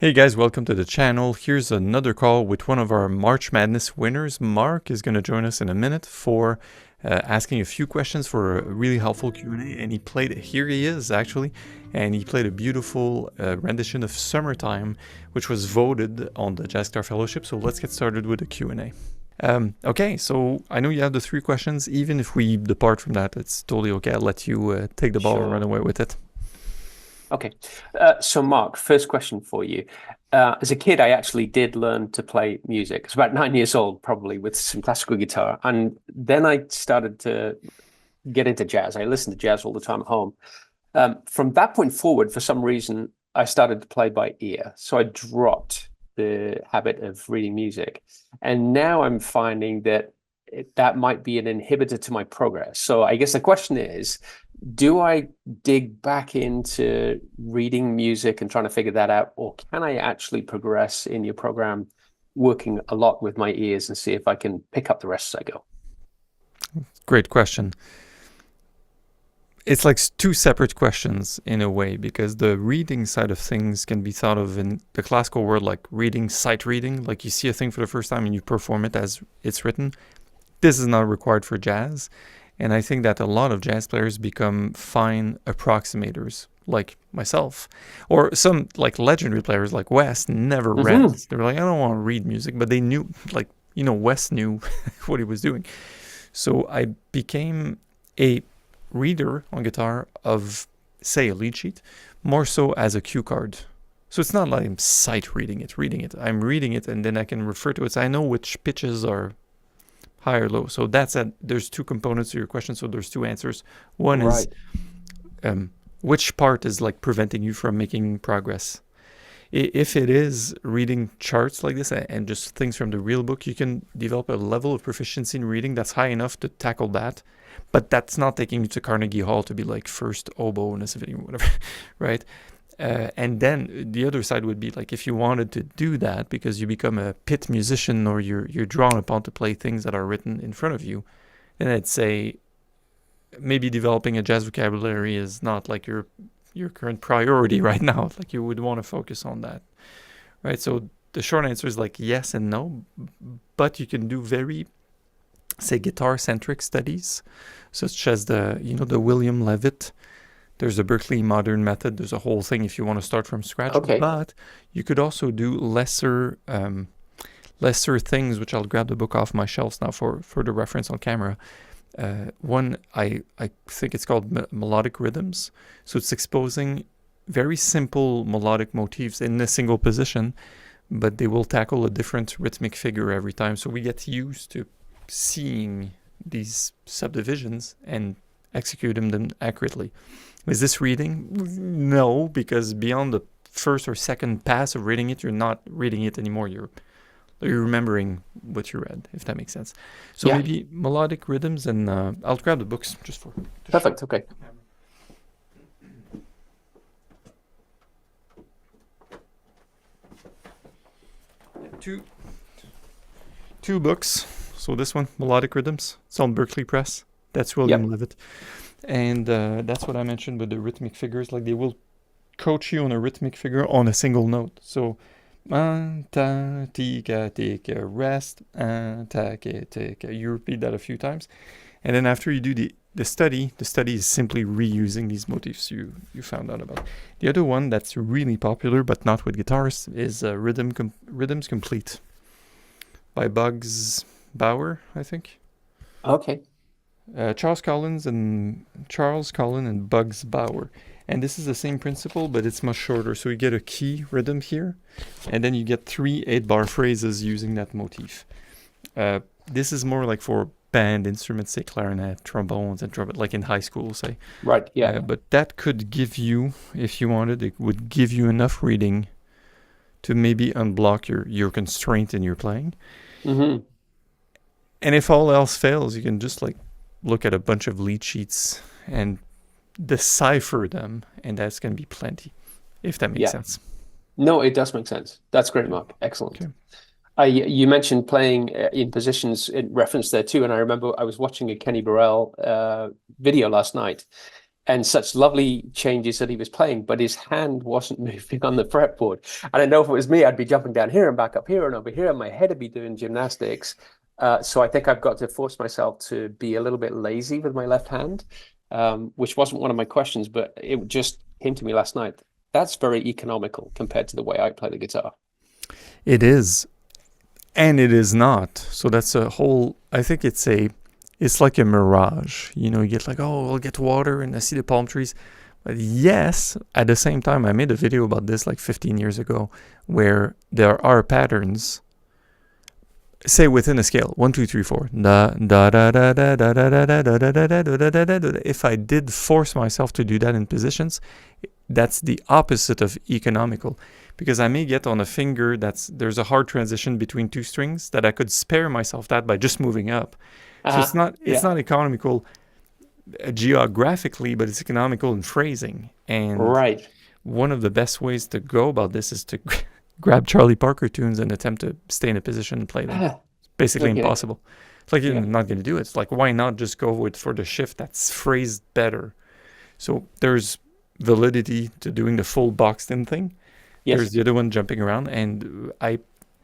Hey guys, welcome to the channel. Here's another call with one of our March Madness winners. Mark is going to join us in a minute for asking a few questions for a really helpful Q&A. And he played, here he is actually, and he played a beautiful rendition of Summertime, which was voted on the Jazz Guitar Fellowship. So let's get started with the Q&A. Okay, so I know you have the three questions. Even if we depart from that, it's totally okay. I'll let you take the ball and run away with it. Okay. So Mark, first question for you. As a kid, I actually did learn to play music. I was about 9 years old, probably with some classical guitar. And then I started to get into jazz. I listened to jazz all the time at home. From that point forward, for some reason, I started to play by ear. So I dropped the habit of reading music. And now I'm finding that that might be an inhibitor to my progress. So I guess the question is, do I dig back into reading music and trying to figure that out, or can I actually progress in your program working a lot with my ears and see if I can pick up the rest as I go? Great question. It's like two separate questions in a way, because the reading side of things can be thought of in the classical world like reading, sight reading, like you see a thing for the first time and you perform it as it's written. This is not required for jazz. And I think that a lot of jazz players become fine approximators, like myself. Or some like legendary players like West never read. They were like, I don't want to read music, but they knew, like, West knew what he was doing. So I became a reader on guitar of, say, a lead sheet, more so as a cue card. So it's not like I'm sight reading it. I'm reading it, and then I can refer to it. So I know which pitches are high or low. So there's two components to your question. So there's two answers. One is which part is like preventing you from making progress. If it is reading charts like this and just things from the real book, you can develop a level of proficiency in reading that's high enough to tackle that. But that's not taking you to Carnegie Hall to be like first oboe in a symphony or whatever, right? And then the other side would be like if you wanted to do that because you become a pit musician or you're drawn upon to play things that are written in front of you, then I'd say maybe developing a jazz vocabulary is not like your current priority right now. Like you would want to focus on that, right? So the short answer is like yes and no, but you can do very, say, guitar-centric studies, such as the William Levitt. There's a Berklee modern method. There's a whole thing if you want to start from scratch. Okay. But you could also do lesser things, which I'll grab the book off my shelves now for the reference on camera. One, I think it's called melodic rhythms. So it's exposing very simple melodic motifs in a single position, but they will tackle a different rhythmic figure every time. So we get used to seeing these subdivisions and execute them accurately. Is this reading? No, because beyond the first or second pass of reading it, you're not reading it anymore. You're remembering what you read, if that makes sense. So maybe melodic rhythms, and I'll grab the books just for. Perfect. Okay. Two books. So this one, Melodic Rhythms, it's on Berklee Press. That's William Levitt. And that's what I mentioned with the rhythmic figures. Like they will coach you on a rhythmic figure on a single note. So, ta, tika, tika, rest, ta, tika. You repeat that a few times. And then after you do the study is simply reusing these motifs you found out about. The other one that's really popular, but not with guitars, is Rhythms Complete by Bugs Bauer, I think. Okay. Charles Collin and Bugs Bauer. And this is the same principle, but it's much shorter. So you get a key rhythm here, and then you get 3 8-bar phrases using that motif. This is more like for band instruments, say clarinet, trombones, and trumpet, like in high school, say. Right, yeah. But that could give you, if you wanted, it would give you enough reading to maybe unblock your constraint in your playing. Mm-hmm. And if all else fails, you can just like look at a bunch of lead sheets and decipher them, and that's going to be plenty, if that makes sense. No, it does make sense. That's great, Mark. Excellent. Okay. You mentioned playing in positions in reference there too, and I remember I was watching a Kenny Burrell video last night, and such lovely changes that he was playing, but his hand wasn't moving on the fretboard. And I know if it was me, I'd be jumping down here and back up here and over here, and my head would be doing gymnastics. So I think I've got to force myself to be a little bit lazy with my left hand, which wasn't one of my questions, but it just came to me last night. That's very economical compared to the way I play the guitar. It is, and it is not. So that's a whole, I think it's like a mirage. You know, you get like, oh, I'll get water and I see the palm trees. But yes, at the same time, I made a video about this like 15 years ago where there are patterns, say within a scale, 1, 2, 3, 4. Da, da, da, da, da, da, da, da, da, da, da, da, da, da, da, da, da. If I did force myself to do that in positions, that's the opposite of economical, because I may get on a finger there's a hard transition between two strings that I could spare myself that by just moving up. So it's not economical geographically, but it's economical in phrasing. And right. One of the best ways to go about this is to grab Charlie Parker tunes and attempt to stay in a position and play them. It's basically impossible. It's like you're not going to do it. It's like, why not just go for the shift that's phrased better? So there's validity to doing the full boxed in thing. There's the other one jumping around, and I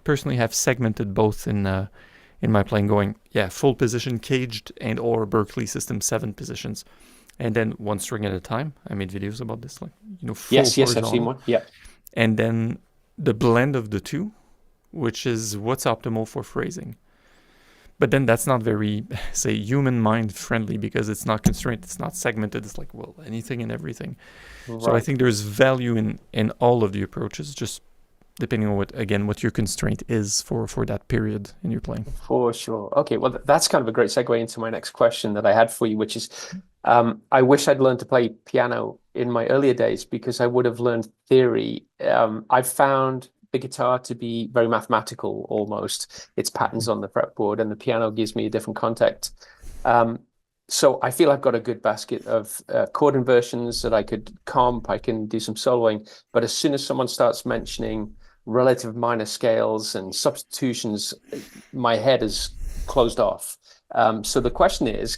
personally have segmented both in my playing, going full position, caged, and or Berkeley system 7 positions, and then one string at a time. I made videos about this, like, you know, full yes, I've seen one. And then the blend of the two, which is what's optimal for phrasing. But then that's not very, say, human mind friendly, because it's not constrained, it's not segmented. It's like, well, anything and everything. Right. So I think there's value in all of the approaches, just depending on what your constraint is for that period in your playing. For sure. Okay, well, that's kind of a great segue into my next question that I had for you, which is, I wish I'd learned to play piano in my earlier days, because I would have learned theory. I've found the guitar to be very mathematical almost. It's patterns on the fretboard, and the piano gives me a different context. So I feel I've got a good basket of chord inversions that I could comp. I can do some soloing. But as soon as someone starts mentioning relative minor scales and substitutions, my head is closed off. So the question is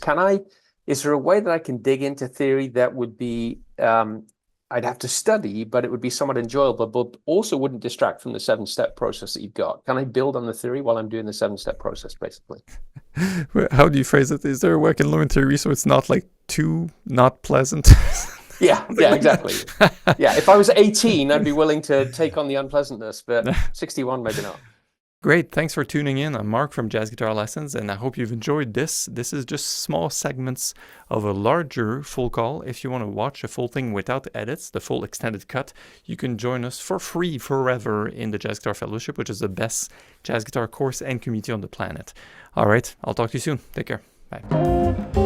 there a way that I can dig into theory that would be, I'd have to study, but it would be somewhat enjoyable, but also wouldn't distract from the 7-step process that you've got? Can I build on the theory while I'm doing the 7-step process, basically? How do you phrase it? Is there a way I can learn theory so it's not like too not pleasant? Yeah, exactly. If I was 18, I'd be willing to take on the unpleasantness, but 61, maybe not. Great. Thanks for tuning in. I'm Mark from Jazz Guitar Lessons, and I hope you've enjoyed this. This is just small segments of a larger full call. If you want to watch a full thing without edits, the full extended cut, you can join us for free forever in the Jazz Guitar Fellowship, which is the best jazz guitar course and community on the planet. All right. I'll talk to you soon. Take care. Bye.